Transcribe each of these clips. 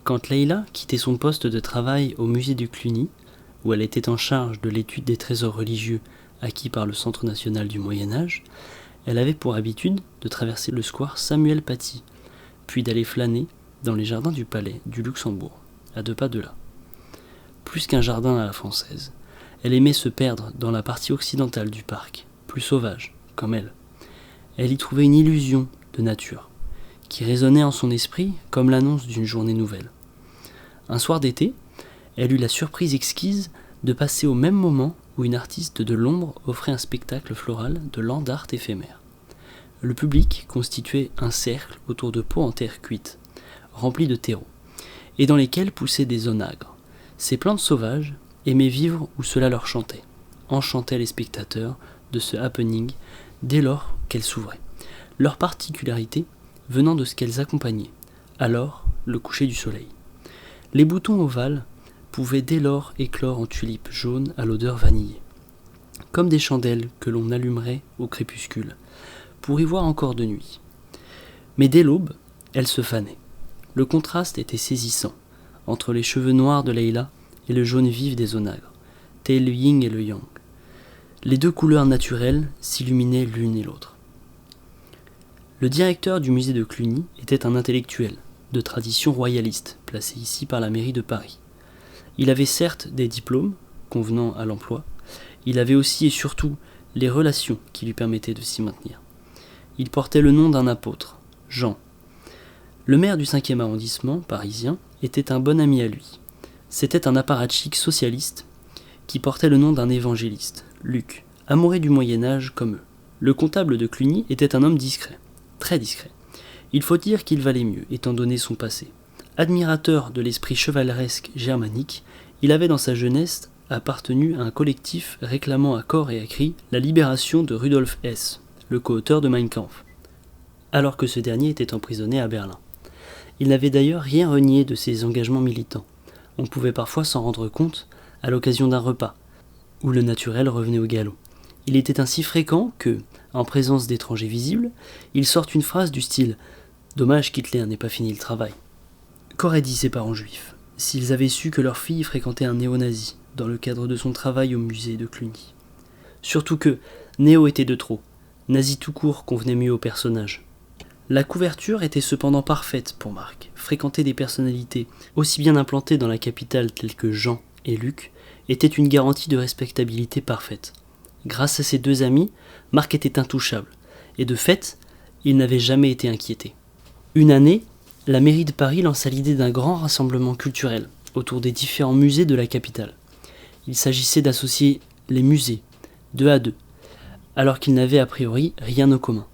Quand Leïla quittait son poste de travail au musée de Cluny, où elle était en charge de l'étude des trésors religieux acquis par le Centre national du Moyen-Âge, elle avait pour habitude de traverser le square Samuel Paty, puis d'aller flâner dans les jardins du palais du Luxembourg, à 2 pas de là. Plus qu'un jardin à la française, elle aimait se perdre dans la partie occidentale du parc, plus sauvage, comme elle. Elle y trouvait une illusion de nature, qui résonnait en son esprit comme l'annonce d'une journée nouvelle. Un soir d'été, elle eut la surprise exquise de passer au même moment où une artiste de l'ombre offrait un spectacle floral de land art éphémère. Le public constituait un cercle autour de pots en terre cuite, remplis de terreau, et dans lesquels poussaient des onagres. Ces plantes sauvages aimaient vivre où cela leur chantait, enchantaient les spectateurs de ce happening dès lors qu'elles s'ouvraient. Leur particularité venant de ce qu'elles accompagnaient, alors le coucher du soleil. Les boutons ovales pouvaient dès lors éclore en tulipes jaunes à l'odeur vanillée, comme des chandelles que l'on allumerait au crépuscule, pour y voir encore de nuit. Mais dès l'aube, elles se fanaient. Le contraste était saisissant, entre les cheveux noirs de Leïla et le jaune vif des onagres, tel le yin et le yang. Les 2 couleurs naturelles s'illuminaient l'une et l'autre. Le directeur du musée de Cluny était un intellectuel, de tradition royaliste, placé ici par la mairie de Paris. Il avait certes des diplômes, convenant à l'emploi, il avait aussi et surtout les relations qui lui permettaient de s'y maintenir. Il portait le nom d'un apôtre, Jean. Le maire du 5e arrondissement, parisien, était un bon ami à lui. C'était un apparatchik socialiste qui portait le nom d'un évangéliste, Luc, amoureux du Moyen-Âge comme eux. Le comptable de Cluny était un homme discret, très discret. Il faut dire qu'il valait mieux, étant donné son passé. Admirateur de l'esprit chevaleresque germanique, il avait dans sa jeunesse appartenu à un collectif réclamant à corps et à cri la libération de Rudolf Hess, le co-auteur de Mein Kampf, alors que ce dernier était emprisonné à Berlin. Il n'avait d'ailleurs rien renié de ses engagements militants. On pouvait parfois s'en rendre compte à l'occasion d'un repas, où le naturel revenait au galop. Il était ainsi fréquent que, en présence d'étrangers visibles, il sorte une phrase du style « Dommage qu'Hitler n'ait pas fini le travail ». Qu'auraient dit ses parents juifs s'ils avaient su que leur fille fréquentait un néo-nazi dans le cadre de son travail au musée de Cluny? Surtout que néo était de trop, nazi tout court convenait mieux au personnage. La couverture était cependant parfaite pour Marc. Fréquenter des personnalités aussi bien implantées dans la capitale telles que Jean et Luc était une garantie de respectabilité parfaite. Grâce à ses 2 amis, Marc était intouchable, et de fait, il n'avait jamais été inquiété. Une année, la mairie de Paris lança l'idée d'un grand rassemblement culturel autour des différents musées de la capitale. Il s'agissait d'associer les musées, 2 à 2, alors qu'ils n'avaient a priori rien en commun.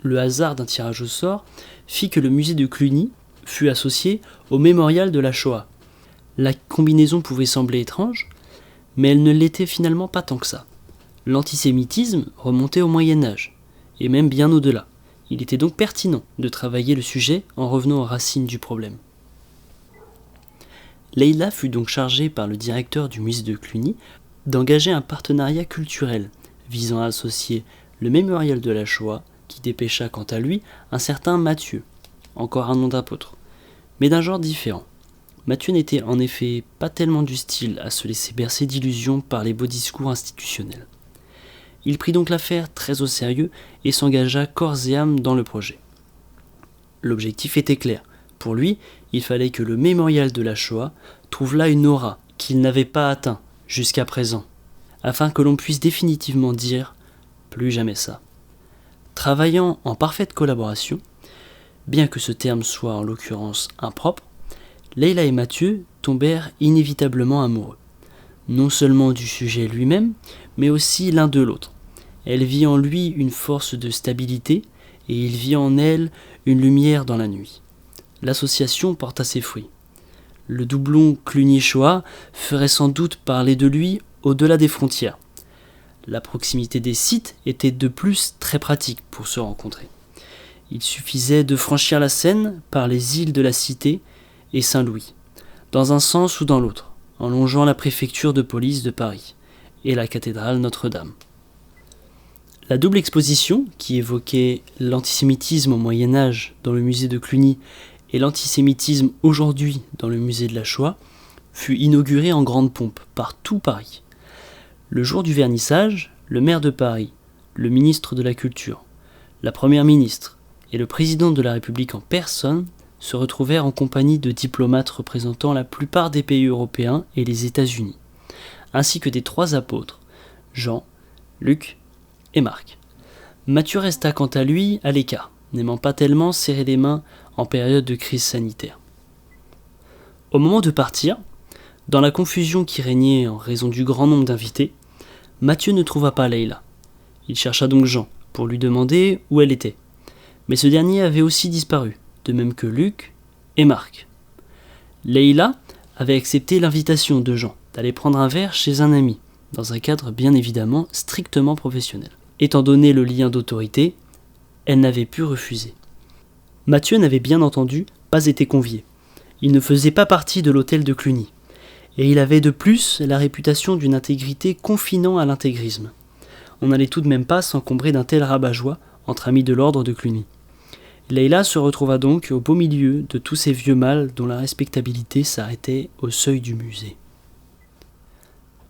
Le hasard d'un tirage au sort fit que le musée de Cluny fut associé au mémorial de la Shoah. La combinaison pouvait sembler étrange, mais elle ne l'était finalement pas tant que ça. L'antisémitisme remontait au Moyen-Âge, et même bien au-delà. Il était donc pertinent de travailler le sujet en revenant aux racines du problème. Leïla fut donc chargée par le directeur du musée de Cluny d'engager un partenariat culturel visant à associer le mémorial de la Shoah, qui dépêcha quant à lui un certain Matthieu, encore un nom d'apôtre, mais d'un genre différent. Matthieu n'était en effet pas tellement du style à se laisser bercer d'illusions par les beaux discours institutionnels. Il prit donc l'affaire très au sérieux et s'engagea corps et âme dans le projet. L'objectif était clair. Pour lui, il fallait que le mémorial de la Shoah trouve là une aura qu'il n'avait pas atteint jusqu'à présent, afin que l'on puisse définitivement dire « plus jamais ça ». Travaillant en parfaite collaboration, bien que ce terme soit en l'occurrence impropre, Leïla et Matthieu tombèrent inévitablement amoureux, non seulement du sujet lui-même, mais aussi l'un de l'autre. Elle vit en lui une force de stabilité, et il vit en elle une lumière dans la nuit. L'association porta ses fruits. Le doublon Cluny-Shoah ferait sans doute parler de lui au-delà des frontières. La proximité des sites était de plus très pratique pour se rencontrer. Il suffisait de franchir la Seine par les îles de la Cité et Saint-Louis, dans un sens ou dans l'autre, en longeant la préfecture de police de Paris et la cathédrale Notre-Dame. La double exposition, qui évoquait l'antisémitisme au Moyen-Âge dans le musée de Cluny et l'antisémitisme aujourd'hui dans le musée de la Shoah, fut inauguré en grande pompe par tout Paris. Le jour du vernissage, le maire de Paris, le ministre de la Culture, la première ministre et le président de la République en personne se retrouvèrent en compagnie de diplomates représentant la plupart des pays européens et les États-Unis, ainsi que des 3 apôtres, Jean, Luc et Marc. Matthieu resta quant à lui à l'écart, n'aimant pas tellement serrer les mains en période de crise sanitaire. Au moment de partir, dans la confusion qui régnait en raison du grand nombre d'invités, Matthieu ne trouva pas Leïla. Il chercha donc Jean pour lui demander où elle était. Mais ce dernier avait aussi disparu, de même que Luc et Marc. Leïla avait accepté l'invitation de Jean d'aller prendre un verre chez un ami, dans un cadre bien évidemment strictement professionnel. Étant donné le lien d'autorité, elle n'avait pu refuser. Matthieu n'avait bien entendu pas été convié. Il ne faisait pas partie de l'hôtel de Cluny. Et il avait de plus la réputation d'une intégrité confinant à l'intégrisme. On n'allait tout de même pas s'encombrer d'un tel rabat-joie entre amis de l'ordre de Cluny. Leïla se retrouva donc au beau milieu de tous ces vieux mâles dont la respectabilité s'arrêtait au seuil du musée.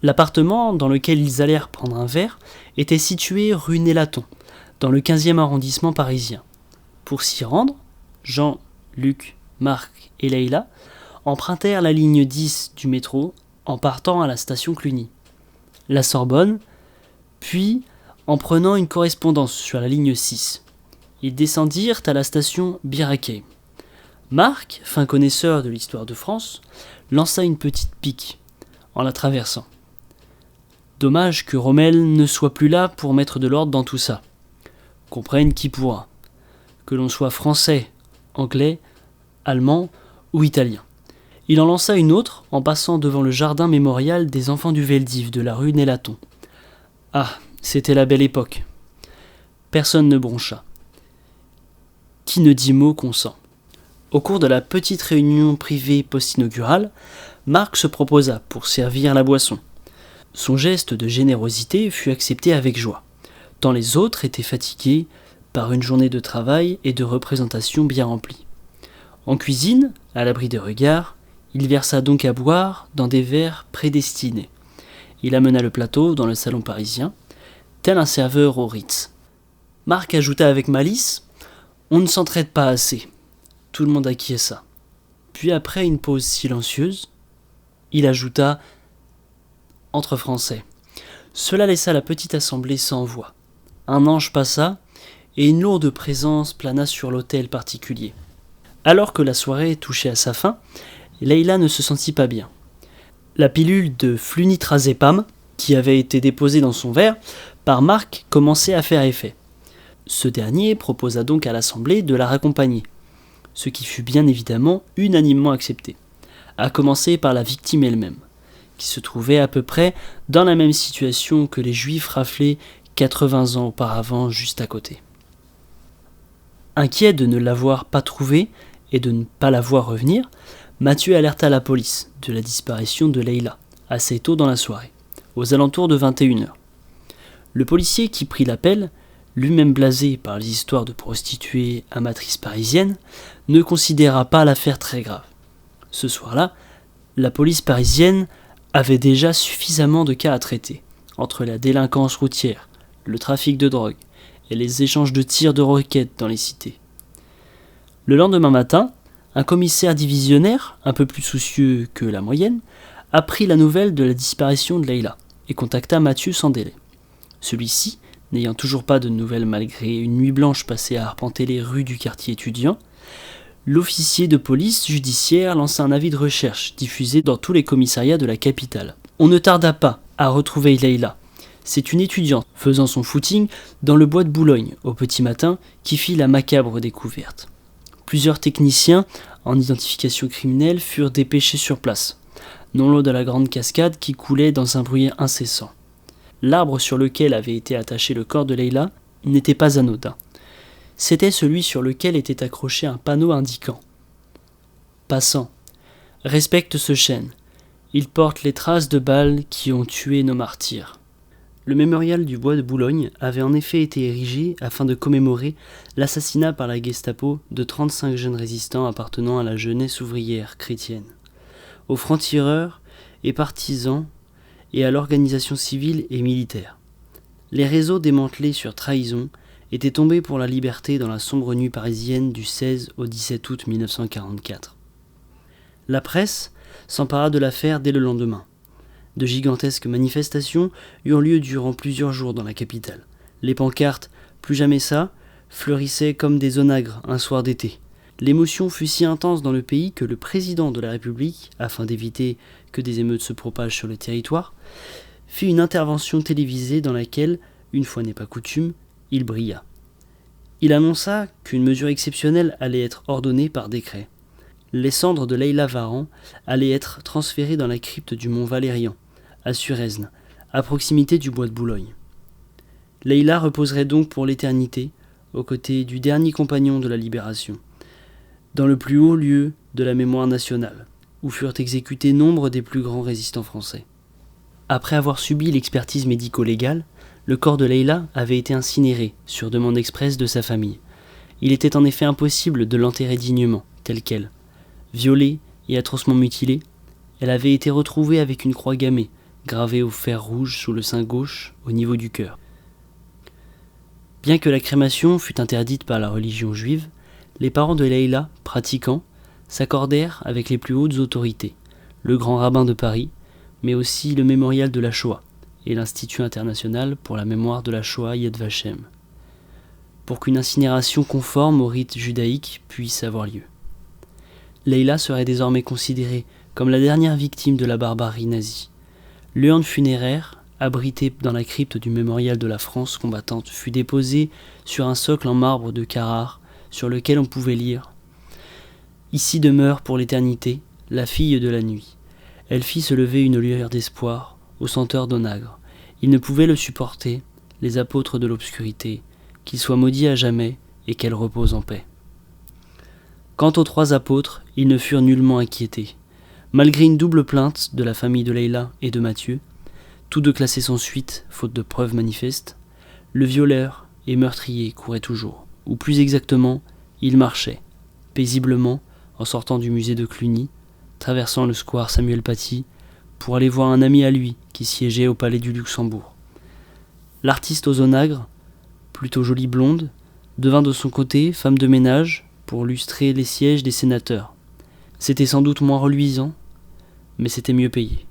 L'appartement dans lequel ils allèrent prendre un verre était situé rue Nélaton, dans le 15e arrondissement parisien. Pour s'y rendre, Jean, Luc, Marc et Leïla empruntèrent la ligne 10 du métro en partant à la station Cluny, la Sorbonne, puis en prenant une correspondance sur la ligne 6. Ils descendirent à la station Bir Hakeim. Marc, fin connaisseur de l'histoire de France, lança une petite pique en la traversant. Dommage que Rommel ne soit plus là pour mettre de l'ordre dans tout ça. Comprenne qui pourra. Que l'on soit français, anglais, allemand ou italien. Il en lança une autre en passant devant le jardin mémorial des enfants du Veldiv de la rue Nélaton. Ah, c'était la belle époque. Personne ne broncha. Qui ne dit mot consent. Au cours de la petite réunion privée post-inaugurale, Marc se proposa pour servir la boisson. Son geste de générosité fut accepté avec joie, tant les autres étaient fatigués par une journée de travail et de représentation bien remplie. En cuisine, à l'abri des regards, il versa donc à boire dans des verres prédestinés. Il amena le plateau dans le salon parisien, tel un serveur au Ritz. Marc ajouta avec malice « On ne s'entraide pas assez ». Tout le monde acquiesça. Puis après une pause silencieuse, il ajouta « Entre Français ». Cela laissa la petite assemblée sans voix. Un ange passa, et une lourde présence plana sur l'autel particulier. Alors que la soirée touchait à sa fin, Leïla ne se sentit pas bien. La pilule de flunitrazépam, qui avait été déposée dans son verre, par Marc commençait à faire effet. Ce dernier proposa donc à l'assemblée de la raccompagner, ce qui fut bien évidemment unanimement accepté, à commencer par la victime elle-même, qui se trouvait à peu près dans la même situation que les Juifs raflés 80 ans auparavant juste à côté. Inquiet de ne l'avoir pas trouvée et de ne pas la voir revenir, Matthieu alerta la police de la disparition de Leïla, assez tôt dans la soirée, aux alentours de 21h. Le policier qui prit l'appel, lui-même blasé par les histoires de prostituées amatrices parisiennes, ne considéra pas l'affaire très grave. Ce soir-là, la police parisienne avait déjà suffisamment de cas à traiter, entre la délinquance routière, le trafic de drogue et les échanges de tirs de roquettes dans les cités. Le lendemain matin, un commissaire divisionnaire, un peu plus soucieux que la moyenne, apprit la nouvelle de la disparition de Leïla et contacta Matthieu sans délai. Celui-ci, n'ayant toujours pas de nouvelles malgré une nuit blanche passée à arpenter les rues du quartier étudiant, l'officier de police judiciaire lança un avis de recherche diffusé dans tous les commissariats de la capitale. On ne tarda pas à retrouver Leïla. C'est une étudiante faisant son footing dans le bois de Boulogne au petit matin qui fit la macabre découverte. Plusieurs techniciens en identification criminelle furent dépêchés sur place, non loin de la grande cascade qui coulait dans un bruit incessant. L'arbre sur lequel avait été attaché le corps de Leïla n'était pas anodin. C'était celui sur lequel était accroché un panneau indiquant « Passant, respecte ce chêne. Il porte les traces de balles qui ont tué nos martyrs. » Le mémorial du bois de Boulogne avait en effet été érigé afin de commémorer l'assassinat par la Gestapo de 35 jeunes résistants appartenant à la jeunesse ouvrière chrétienne, aux francs-tireurs et partisans et à l'organisation civile et militaire. Les réseaux démantelés sur trahison étaient tombés pour la liberté dans la sombre nuit parisienne du 16 au 17 août 1944. La presse s'empara de l'affaire dès le lendemain. De gigantesques manifestations eurent lieu durant plusieurs jours dans la capitale. Les pancartes « Plus jamais ça » fleurissaient comme des onagres un soir d'été. L'émotion fut si intense dans le pays que le président de la République, afin d'éviter que des émeutes se propagent sur le territoire, fit une intervention télévisée dans laquelle, une fois n'est pas coutume, il brilla. Il annonça qu'une mesure exceptionnelle allait être ordonnée par décret. Les cendres de Leïla Varan allaient être transférées dans la crypte du mont Valérien, à Suresnes, à proximité du bois de Boulogne. Leïla reposerait donc pour l'éternité, aux côtés du dernier compagnon de la Libération, dans le plus haut lieu de la mémoire nationale, où furent exécutés nombre des plus grands résistants français. Après avoir subi l'expertise médico-légale, le corps de Leïla avait été incinéré, sur demande expresse de sa famille. Il était en effet impossible de l'enterrer dignement, telle qu'elle. Violée et atrocement mutilée, elle avait été retrouvée avec une croix gammée, gravée au fer rouge sous le sein gauche, au niveau du cœur. Bien que la crémation fût interdite par la religion juive, les parents de Leïla, pratiquants, s'accordèrent avec les plus hautes autorités, le grand rabbin de Paris, mais aussi le mémorial de la Shoah et l'Institut international pour la mémoire de la Shoah Yad Vashem, pour qu'une incinération conforme au rite judaïque puisse avoir lieu. Leïla serait désormais considérée comme la dernière victime de la barbarie nazie. L'urne funéraire, abritée dans la crypte du mémorial de la France combattante, fut déposée sur un socle en marbre de Carrare, sur lequel on pouvait lire « Ici demeure pour l'éternité la fille de la nuit. Elle fit se lever une lueur d'espoir aux senteurs d'onagre. Ils ne pouvaient le supporter, les apôtres de l'obscurité, qu'il soit maudit à jamais et qu'elle repose en paix. » Quant aux 3 apôtres, ils ne furent nullement inquiétés. Malgré une double plainte de la famille de Leïla et de Mathieu, tous 2 classés sans suite, faute de preuves manifestes, le violeur et meurtrier courait toujours, ou plus exactement, il marchait, paisiblement, en sortant du musée de Cluny, traversant le square Samuel Paty, pour aller voir un ami à lui qui siégeait au palais du Luxembourg. L'artiste aux onagres, plutôt jolie blonde, devint de son côté femme de ménage pour lustrer les sièges des sénateurs. C'était sans doute moins reluisant, mais c'était mieux payé.